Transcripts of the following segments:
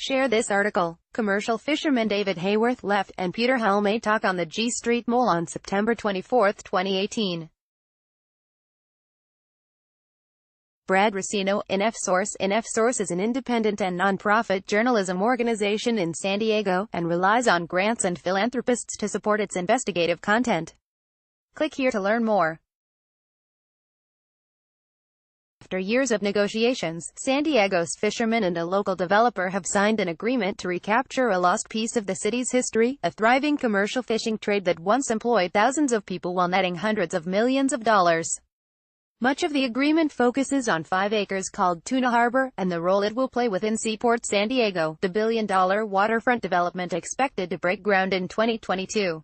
Share this article. Commercial fisherman David Hayworth left, and Peter Halme talk on the G Street Mall on September 24, 2018. Brad Racino, InFsource. InFsource is an independent and non-profit journalism organization in San Diego, and relies on grants and philanthropists to support its investigative content. Click here to learn more. After years of negotiations, San Diego's fishermen and a local developer have signed an agreement to recapture a lost piece of the city's history, a thriving commercial fishing trade that once employed thousands of people while netting hundreds of millions of dollars. Much of the agreement focuses on 5 acres called Tuna Harbor, and the role it will play within Seaport San Diego, the billion-dollar waterfront development expected to break ground in 2022.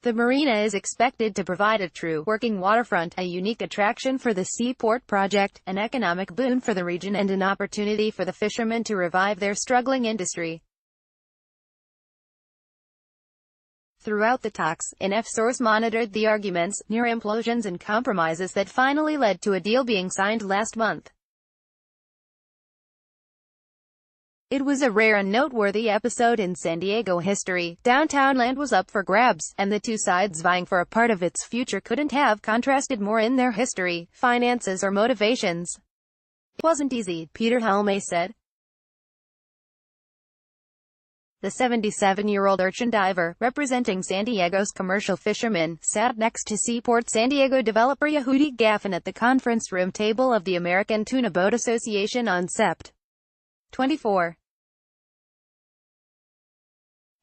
The marina is expected to provide a true, working waterfront, a unique attraction for the Seaport project, an economic boon for the region and an opportunity for the fishermen to revive their struggling industry. Throughout the talks, InFsource monitored the arguments, near implosions and compromises that finally led to a deal being signed last month. It was a rare and noteworthy episode in San Diego history. Downtown land was up for grabs, and the two sides vying for a part of its future couldn't have contrasted more in their history, finances or motivations. It wasn't easy, Peter Halme said. The 77-year-old urchin diver, representing San Diego's commercial fishermen, sat next to Seaport San Diego developer Yehudi Gaffin at the conference room table of the American Tuna Boat Association on Sept. 24.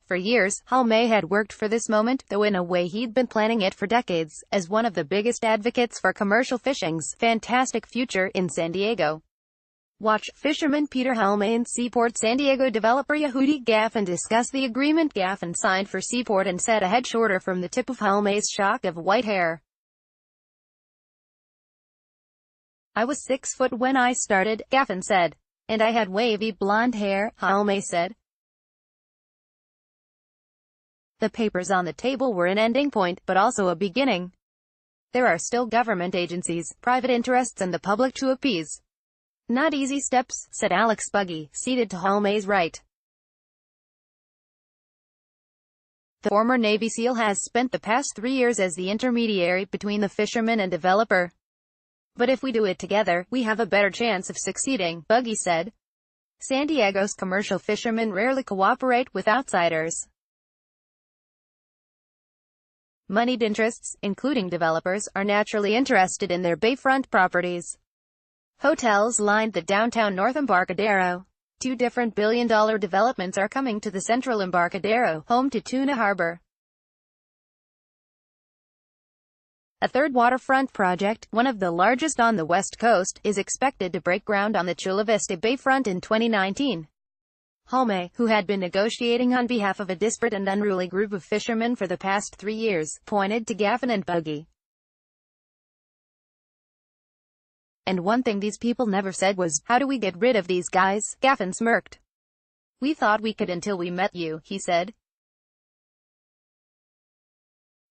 For years, Halme had worked for this moment, though in a way he'd been planning it for decades, as one of the biggest advocates for commercial fishing's fantastic future in San Diego. Watch fisherman Peter Halme and Seaport San Diego developer Yehudi Gaffin discuss the agreement Gaffin signed for Seaport and sat a head shorter from the tip of Halme's shock of white hair. "I was 6 foot when I started," Gaffin said. "And I had wavy blonde hair," Halme said. The papers on the table were an ending point, but also a beginning. There are still government agencies, private interests and the public to appease. "Not easy steps," said Alex Buggy, seated to Halme's right. The former Navy SEAL has spent the past 3 years as the intermediary between the fisherman and developer. "But if we do it together, we have a better chance of succeeding," Buggy said. San Diego's commercial fishermen rarely cooperate with outsiders. Moneyed interests, including developers, are naturally interested in their bayfront properties. Hotels lined the downtown North Embarcadero. 2 different billion-dollar developments are coming to the central Embarcadero, home to Tuna Harbor. A third waterfront project, one of the largest on the West Coast, is expected to break ground on the Chula Vista Bayfront in 2019. Halme, who had been negotiating on behalf of a disparate and unruly group of fishermen for the past 3 years, pointed to Gaffin and Buggy. "And one thing these people never said was, how do we get rid of these guys?" Gaffin smirked. "We thought we could until we met you," he said.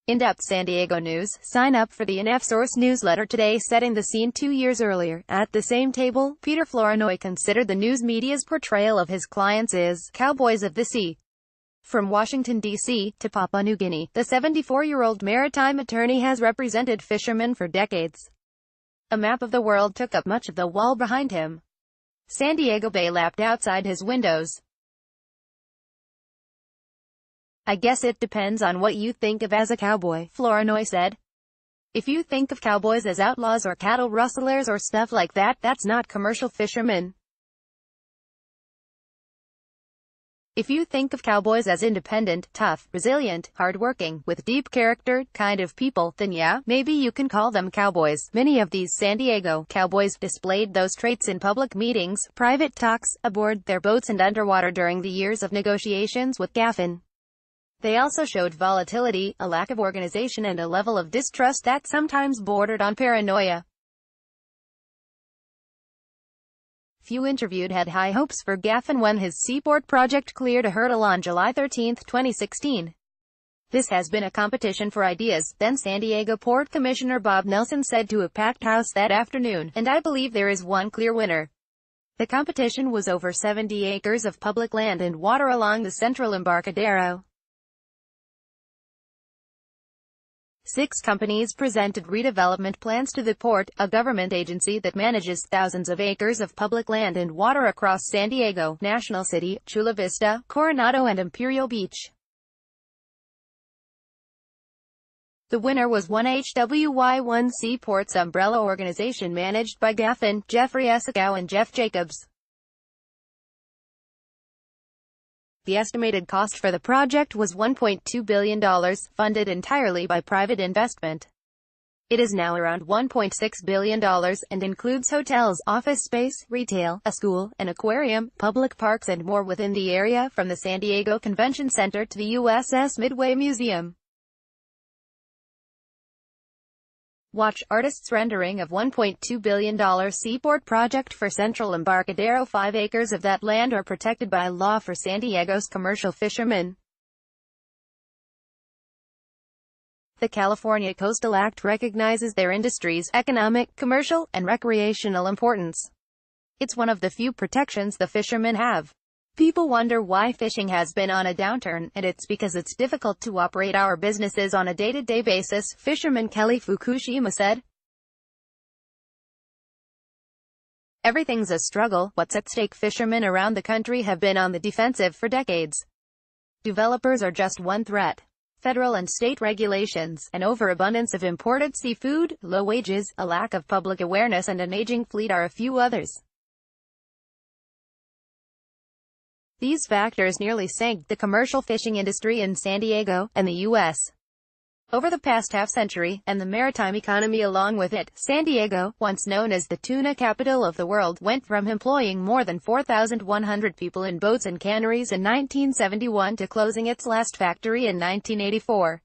In-depth San Diego news. Sign up for the InFsource newsletter today. Setting the scene 2 years earlier, at the same table, Peter Flournoy considered the news media's portrayal of his clients as cowboys of the sea. From Washington, D.C., to Papua New Guinea, the 74-year-old maritime attorney has represented fishermen for decades. A map of the world took up much of the wall behind him. San Diego Bay lapped outside his windows. "I guess it depends on what you think of as a cowboy," Flournoy said. "If you think of cowboys as outlaws or cattle rustlers or stuff like that, that's not commercial fishermen. If you think of cowboys as independent, tough, resilient, hardworking, with deep character, kind of people, then yeah, maybe you can call them cowboys." Many of these San Diego cowboys displayed those traits in public meetings, private talks, aboard their boats and underwater during the years of negotiations with Gaffin. They also showed volatility, a lack of organization and a level of distrust that sometimes bordered on paranoia. Few interviewed had high hopes for Gaffin when his Seaport project cleared a hurdle on July 13, 2016. "This has been a competition for ideas," then San Diego Port Commissioner Bob Nelson said to a packed house that afternoon, "and I believe there is one clear winner. The competition was over 70 acres of public land and water along the central Embarcadero. 6 companies presented redevelopment plans to the port, a government agency that manages thousands of acres of public land and water across San Diego, National City, Chula Vista, Coronado and Imperial Beach. The winner was 1HWY1 Seaports umbrella organization managed by Gaffin, Jeffrey Essecow and Jeff Jacobs. The estimated cost for the project was $1.2 billion, funded entirely by private investment. It is now around $1.6 billion, and includes hotels, office space, retail, a school, an aquarium, public parks and more within the area, from the San Diego Convention Center to the USS Midway Museum. Watch, artist's rendering of $1.2 billion seaport project for Central Embarcadero. 5 acres of that land are protected by law for San Diego's commercial fishermen. The California Coastal Act recognizes their industries' economic, commercial, and recreational importance. It's one of the few protections the fishermen have. People wonder why fishing has been on a downturn, and it's because it's difficult to operate our businesses on a day-to-day basis, fisherman Kelly Fukushima said. Everything's a struggle. What's at stake? Fishermen around the country have been on the defensive for decades. Developers are just one threat. Federal and state regulations, an overabundance of imported seafood, low wages, a lack of public awareness and an aging fleet are a few others. These factors nearly sank the commercial fishing industry in San Diego, and the U.S. over the past half-century, and the maritime economy along with it. San Diego, once known as the tuna capital of the world, went from employing more than 4,100 people in boats and canneries in 1971 to closing its last factory in 1984.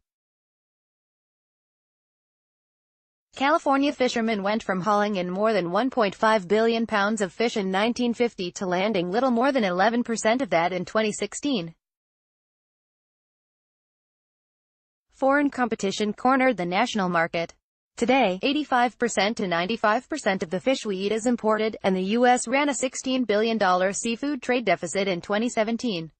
California fishermen went from hauling in more than 1.5 billion pounds of fish in 1950 to landing little more than 11% of that in 2016. Foreign competition cornered the national market. Today, 85% to 95% of the fish we eat is imported, and the U.S. ran a $16 billion seafood trade deficit in 2017.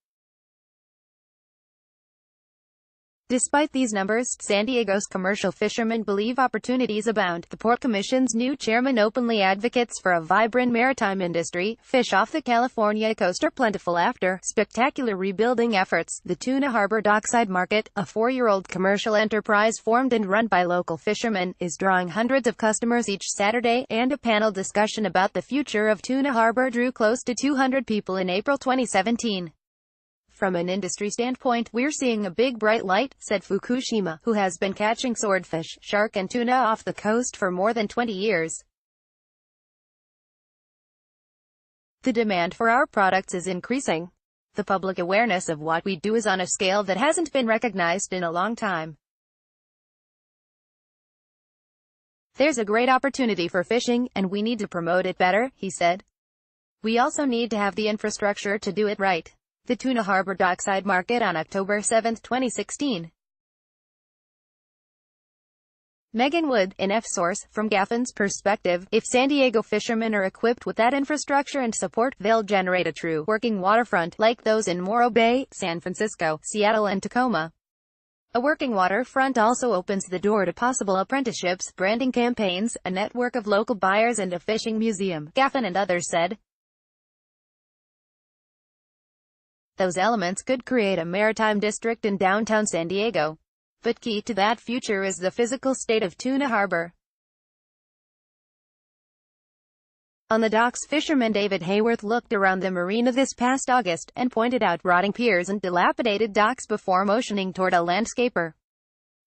Despite these numbers, San Diego's commercial fishermen believe opportunities abound. The Port Commission's new chairman openly advocates for a vibrant maritime industry. Fish off the California coast are plentiful after spectacular rebuilding efforts. The Tuna Harbor Dockside Market, a 4-year-old commercial enterprise formed and run by local fishermen, is drawing hundreds of customers each Saturday, and a panel discussion about the future of Tuna Harbor drew close to 200 people in April 2017. From an industry standpoint, we're seeing a big bright light, said Fukushima, who has been catching swordfish, shark and tuna off the coast for more than 20 years. The demand for our products is increasing. The public awareness of what we do is on a scale that hasn't been recognized in a long time. There's a great opportunity for fishing, and we need to promote it better, he said. We also need to have the infrastructure to do it right. The Tuna Harbor Dockside Market on October 7, 2016. Megan Wood, an F-source, from Gaffin's perspective, if San Diego fishermen are equipped with that infrastructure and support, they'll generate a true, working waterfront, like those in Morro Bay, San Francisco, Seattle and Tacoma. A working waterfront also opens the door to possible apprenticeships, branding campaigns, a network of local buyers and a fishing museum, Gaffin and others said. Those elements could create a maritime district in downtown San Diego. But key to that future is the physical state of Tuna Harbor. On the docks, fisherman David Hayworth looked around the marina this past August, and pointed out rotting piers and dilapidated docks before motioning toward a landscaper.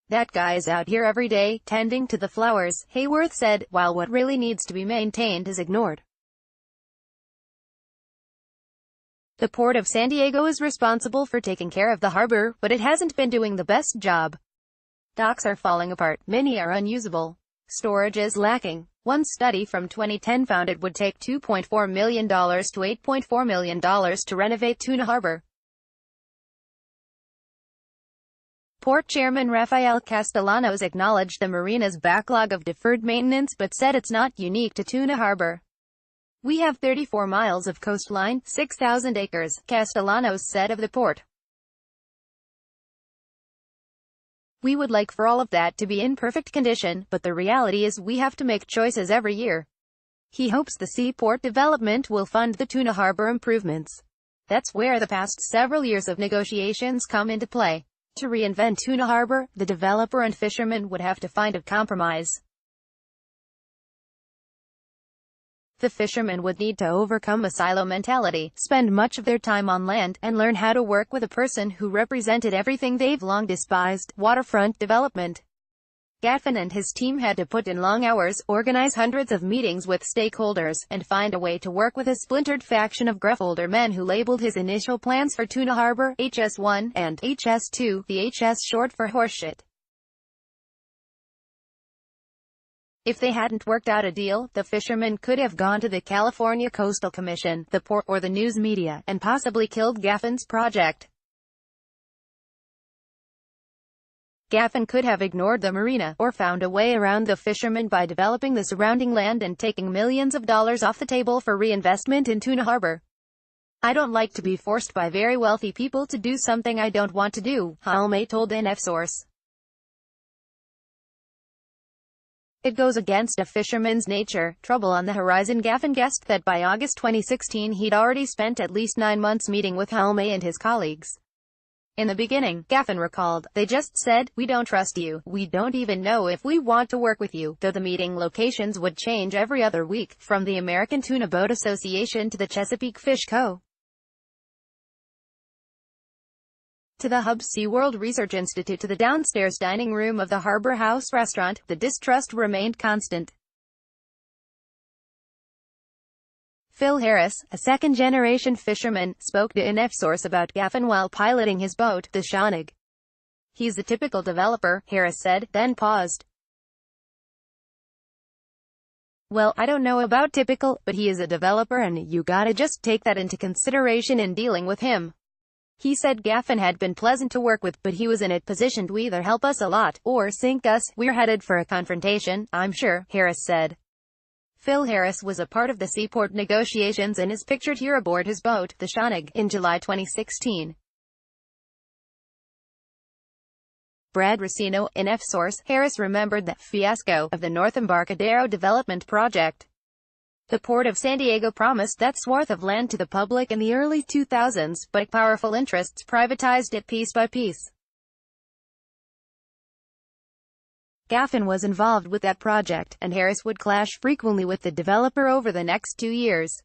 That guy's out here every day, tending to the flowers, Hayworth said, while what really needs to be maintained is ignored. The Port of San Diego is responsible for taking care of the harbor, but it hasn't been doing the best job. Docks are falling apart, many are unusable. Storage is lacking. One study from 2010 found it would take $2.4 million to $8.4 million to renovate Tuna Harbor. Port Chairman Rafael Castellanos acknowledged the marina's backlog of deferred maintenance but said it's not unique to Tuna Harbor. We have 34 miles of coastline, 6,000 acres, Castellanos said of the port. We would like for all of that to be in perfect condition, but the reality is we have to make choices every year. He hopes the seaport development will fund the tuna harbor improvements. That's where the past several years of negotiations come into play. To reinvent Tuna Harbor, the developer and fishermen would have to find a compromise. The fishermen would need to overcome a silo mentality, spend much of their time on land, and learn how to work with a person who represented everything they've long despised: waterfront development. Gaffin and his team had to put in long hours, organize hundreds of meetings with stakeholders, and find a way to work with a splintered faction of gruff older men who labeled his initial plans for Tuna Harbor HS1 and HS2, the HS short for horseshit. If they hadn't worked out a deal, the fishermen could have gone to the California Coastal Commission, the port, or the news media, and possibly killed Gaffin's project. Gaffin could have ignored the marina, or found a way around the fishermen by developing the surrounding land and taking millions of dollars off the table for reinvestment in Tuna Harbor. I don't like to be forced by very wealthy people to do something I don't want to do, Halme told NFSource. It goes against a fisherman's nature. Trouble on the horizon. Gaffin guessed that by August 2016 he'd already spent at least 9 months meeting with Halme and his colleagues. In the beginning, Gaffin recalled, they just said, we don't trust you, we don't even know if we want to work with you, though the meeting locations would change every other week, from the American Tuna Boat Association to the Chesapeake Fish Co. to the Hub SeaWorld Research Institute to the downstairs dining room of the Harbor House restaurant, the distrust remained constant. Phil Harris, a second-generation fisherman, spoke to NFSource about Gaffin while piloting his boat, the Shawnee. He's a typical developer, Harris said, then paused. Well, I don't know about typical, but he is a developer and you gotta just take that into consideration in dealing with him. He said Gaffin had been pleasant to work with, but he was in a position to either help us a lot, or sink us. We're headed for a confrontation, I'm sure, Harris said. Phil Harris was a part of the seaport negotiations and is pictured here aboard his boat, the Shawnee, in July 2016. Brad Racino, NFSource. Harris remembered the fiasco of the North Embarcadero development project. The Port of San Diego promised that swath of land to the public in the early 2000s, but powerful interests privatized it piece by piece. Gaffin was involved with that project, and Harris would clash frequently with the developer over the next 2 years.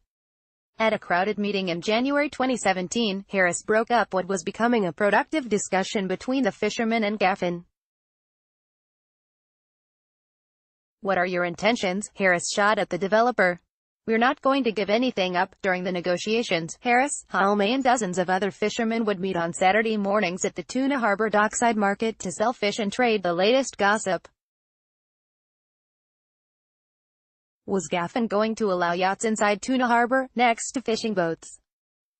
At a crowded meeting in January 2017, Harris broke up what was becoming a productive discussion between the fishermen and Gaffin. What are your intentions? Harris shot at the developer. We're not going to give anything up. During the negotiations, Harris, Halme and dozens of other fishermen would meet on Saturday mornings at the Tuna Harbor dockside market to sell fish and trade the latest gossip. Was Gaffin going to allow yachts inside Tuna Harbor, next to fishing boats?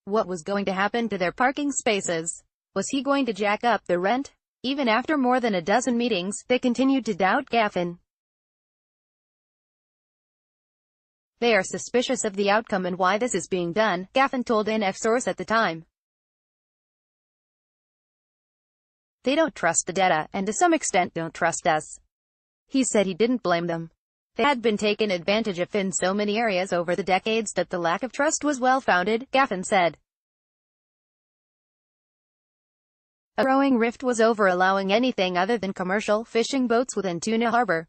What was going to happen to their parking spaces? Was he going to jack up the rent? Even after more than a dozen meetings, they continued to doubt Gaffin. They are suspicious of the outcome and why this is being done, Gaffin told NFSource at the time. They don't trust the data, and to some extent don't trust us. He said he didn't blame them. They had been taken advantage of in so many areas over the decades that the lack of trust was well-founded, Gaffin said. A growing rift was over allowing anything other than commercial fishing boats within Tuna Harbor.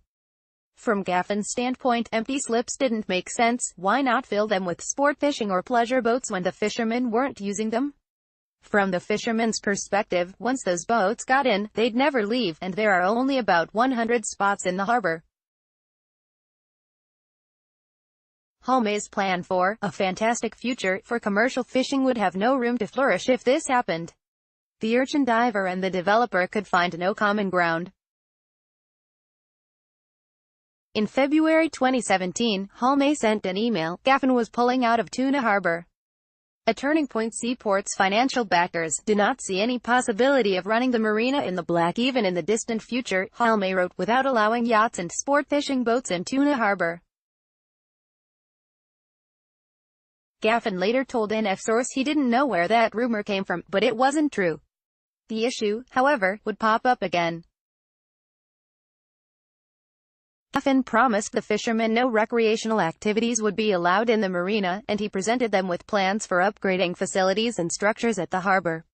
From Gaffin's standpoint, empty slips didn't make sense. Why not fill them with sport fishing or pleasure boats when the fishermen weren't using them? From the fishermen's perspective, once those boats got in, they'd never leave, and there are only about 100 spots in the harbor. Halme's plan for a fantastic future for commercial fishing would have no room to flourish if this happened. The urchin diver and the developer could find no common ground. In February 2017, Halme sent an email. Gaffin was pulling out of Tuna Harbor. A turning point. Seaport's financial backers do not see any possibility of running the marina in the black even in the distant future, Halme wrote, without allowing yachts and sport fishing boats in Tuna Harbor. Gaffin later told an F source he didn't know where that rumor came from, but it wasn't true. The issue, however, would pop up again. Gaffin promised the fishermen no recreational activities would be allowed in the marina, and he presented them with plans for upgrading facilities and structures at the harbor.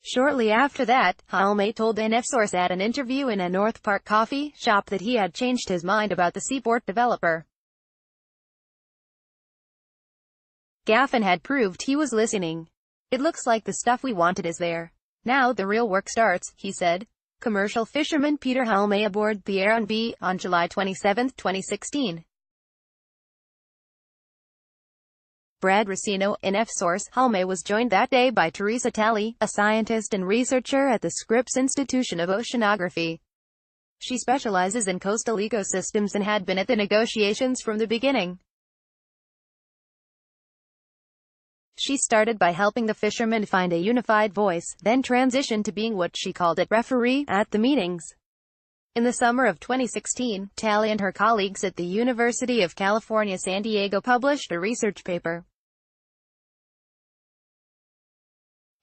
Shortly after that, Halme told an F source at an interview in a North Park coffee shop that he had changed his mind about the seaport developer. Gaffin had proved he was listening. "It looks like the stuff we wanted is there. Now the real work starts," he said. Commercial fisherman Peter Halme aboard the Aran B on July 27, 2016. Brad Racino, an F source. Halme was joined that day by Teresa Talley, a scientist and researcher at the Scripps Institution of Oceanography. She specializes in coastal ecosystems and had been at the negotiations from the beginning. She started by helping the fishermen find a unified voice, then transitioned to being what she called a referee at the meetings. In the summer of 2016, Talley and her colleagues at the University of California, San Diego published a research paper.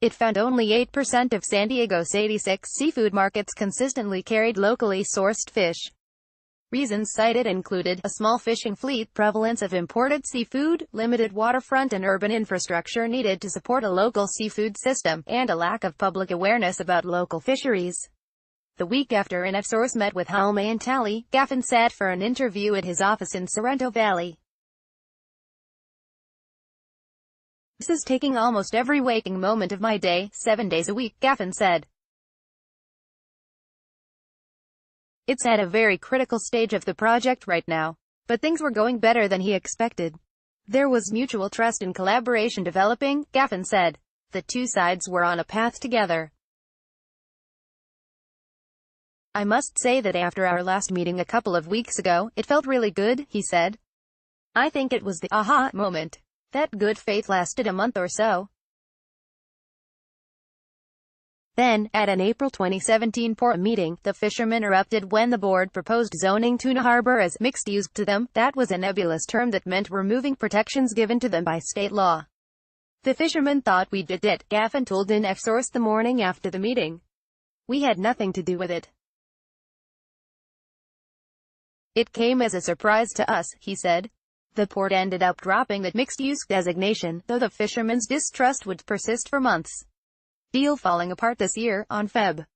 It found only 8% of San Diego's 86 seafood markets consistently carried locally sourced fish. Reasons cited included a small fishing fleet, prevalence of imported seafood, limited waterfront and urban infrastructure needed to support a local seafood system, and a lack of public awareness about local fisheries. The week after an F source met with Halme and Talley, Gaffin sat for an interview at his office in Sorrento Valley. "This is taking almost every waking moment of my day, 7 days a week," Gaffin said. "It's at a very critical stage of the project right now. But things were going better than he expected. There was mutual trust and collaboration developing," Gaffin said. The two sides were on a path together. "I must say that after our last meeting a couple of weeks ago, it felt really good," he said. "I think it was the aha moment. That good faith lasted a month or so. Then, at an April 2017 port meeting, the fishermen erupted when the board proposed zoning Tuna Harbor as mixed-use to them. That was a nebulous term that meant removing protections given to them by state law. The fishermen thought we did it," Gaffin told an F source the morning after the meeting. "We had nothing to do with it. It came as a surprise to us," he said. The port ended up dropping the mixed-use designation, though the fishermen's distrust would persist for months. Deal falling apart this year. On Feb.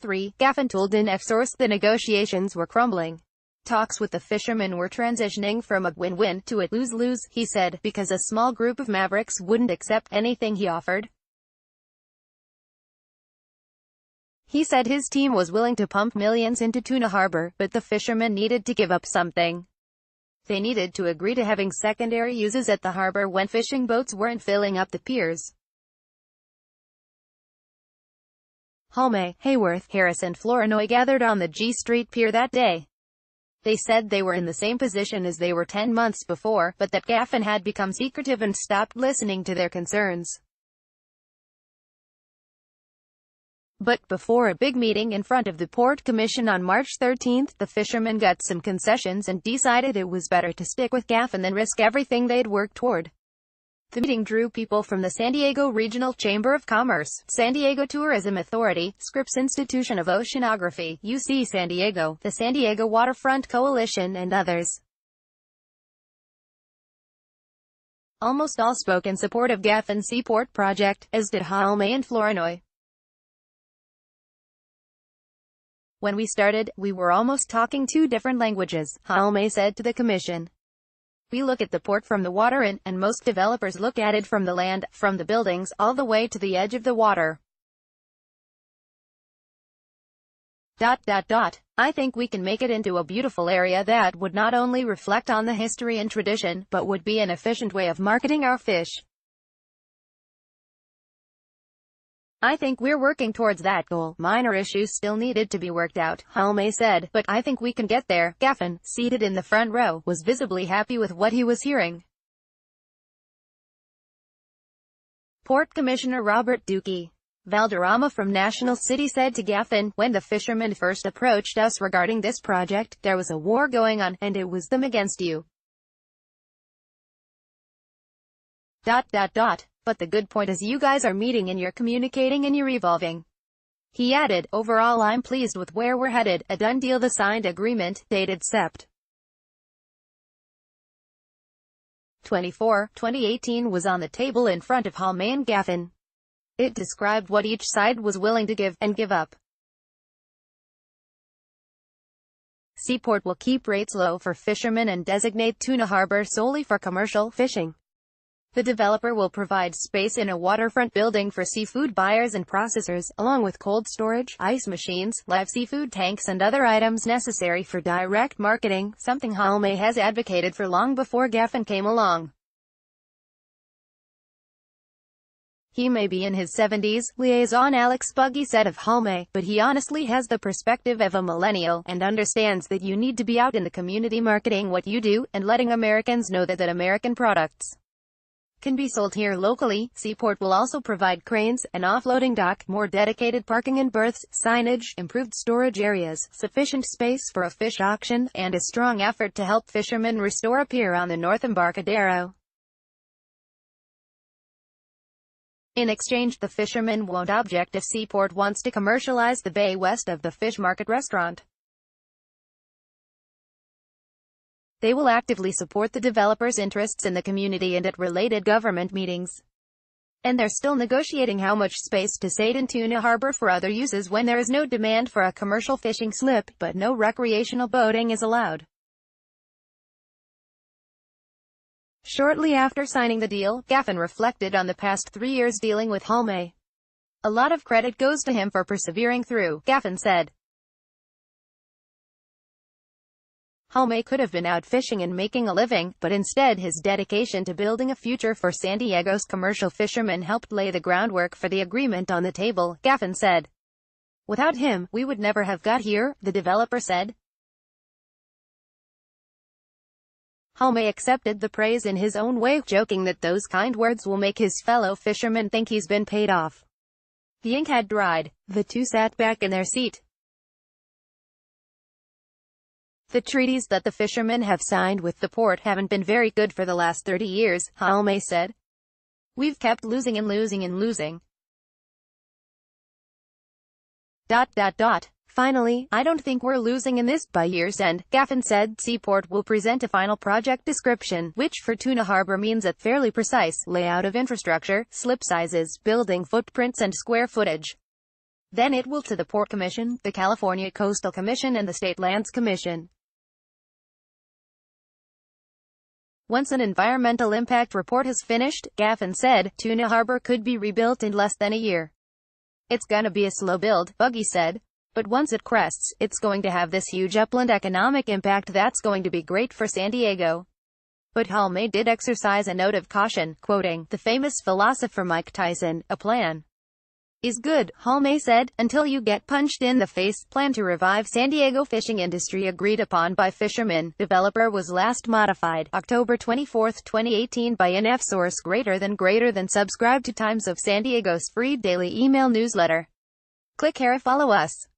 3, Gaffin told an F source the negotiations were crumbling. Talks with the fishermen were transitioning from a win-win to a lose-lose, he said, because a small group of mavericks wouldn't accept anything he offered. He said his team was willing to pump millions into Tuna Harbor, but the fishermen needed to give up something. They needed to agree to having secondary uses at the harbor when fishing boats weren't filling up the piers. Halme, Hayworth, Harris and Flournoy gathered on the G Street Pier that day. They said they were in the same position as they were 10 months before, but that Gaffin had become secretive and stopped listening to their concerns. But before a big meeting in front of the Port Commission on March 13, the fishermen got some concessions and decided it was better to stick with Gaffin than risk everything they'd worked toward. The meeting drew people from the San Diego Regional Chamber of Commerce, San Diego Tourism Authority, Scripps Institution of Oceanography, UC San Diego, the San Diego Waterfront Coalition and others. Almost all spoke in support of Gaffin's Seaport project, as did Halme and Flournoy. "When we started, we were almost talking two different languages," Halme said to the commission. "We look at the port from the water in, and most developers look at it from the land, from the buildings, all the way to the edge of the water. I think we can make it into a beautiful area that would not only reflect on the history and tradition, but would be an efficient way of marketing our fish. I think we're working towards that goal. Minor issues still needed to be worked out," Halme said, "but I think we can get there." Gaffin, seated in the front row, was visibly happy with what he was hearing. Port Commissioner Robert Dookie Valderrama from National City said to Gaffin, "When the fishermen first approached us regarding this project, there was a war going on, and it was them against you. But the good point is you guys are meeting and you're communicating and you're evolving. He added, overall I'm pleased with where we're headed, a done deal. The signed agreement, dated Sept. 24, 2018 was on the table in front of Halmay and Gaffin. It described what each side was willing to give, and give up. Seaport will keep rates low for fishermen and designate Tuna Harbor solely for commercial fishing. The developer will provide space in a waterfront building for seafood buyers and processors, along with cold storage, ice machines, live seafood tanks and other items necessary for direct marketing, something Halmay has advocated for long before Gaffin came along. He may be in his 70s, liaison Alex Buggy said of Halmay, but he honestly has the perspective of a millennial, and understands that you need to be out in the community marketing what you do, and letting Americans know that American products can be sold here locally. Seaport will also provide cranes, an offloading dock, more dedicated parking and berths, signage, improved storage areas, sufficient space for a fish auction, and a strong effort to help fishermen restore a pier on the North Embarcadero. In exchange, the fishermen won't object if Seaport wants to commercialize the bay west of the Fish Market restaurant. They will actively support the developer's interests in the community and at related government meetings. And they're still negotiating how much space to cede in Tuna Harbor for other uses when there is no demand for a commercial fishing slip, but no recreational boating is allowed. Shortly after signing the deal, Gaffin reflected on the past 3 years dealing with Halmay. A lot of credit goes to him for persevering through, Gaffin said. Halmay could have been out fishing and making a living, but instead his dedication to building a future for San Diego's commercial fishermen helped lay the groundwork for the agreement on the table, Gaffin said. Without him, we would never have got here, the developer said. Halmay accepted the praise in his own way, joking that those kind words will make his fellow fishermen think he's been paid off. The ink had dried. The two sat back in their seat. The treaties that the fishermen have signed with the port haven't been very good for the last 30 years, Halmay said. We've kept losing and losing and losing. Finally, I don't think we're losing in this by year's end, Gaffin said. Seaport will present a final project description, which for Tuna Harbor means a fairly precise layout of infrastructure, slip sizes, building footprints and square footage. Then it will to the Port Commission, the California Coastal Commission and the State Lands Commission. Once an environmental impact report is finished, Gaffin said, Tuna Harbor could be rebuilt in less than a year. It's gonna be a slow build, Buggy said. But once it crests, it's going to have this huge upland economic impact that's going to be great for San Diego. But Halmay did exercise a note of caution, quoting the famous philosopher Mike Tyson, a plan is good, Halmay said, until you get punched in the face. Plan to revive San Diego fishing industry agreed upon by fishermen. Developer was last modified October 24, 2018 by NF Source. Greater than. Subscribe to Times of San Diego's free daily email newsletter. Click here to follow us.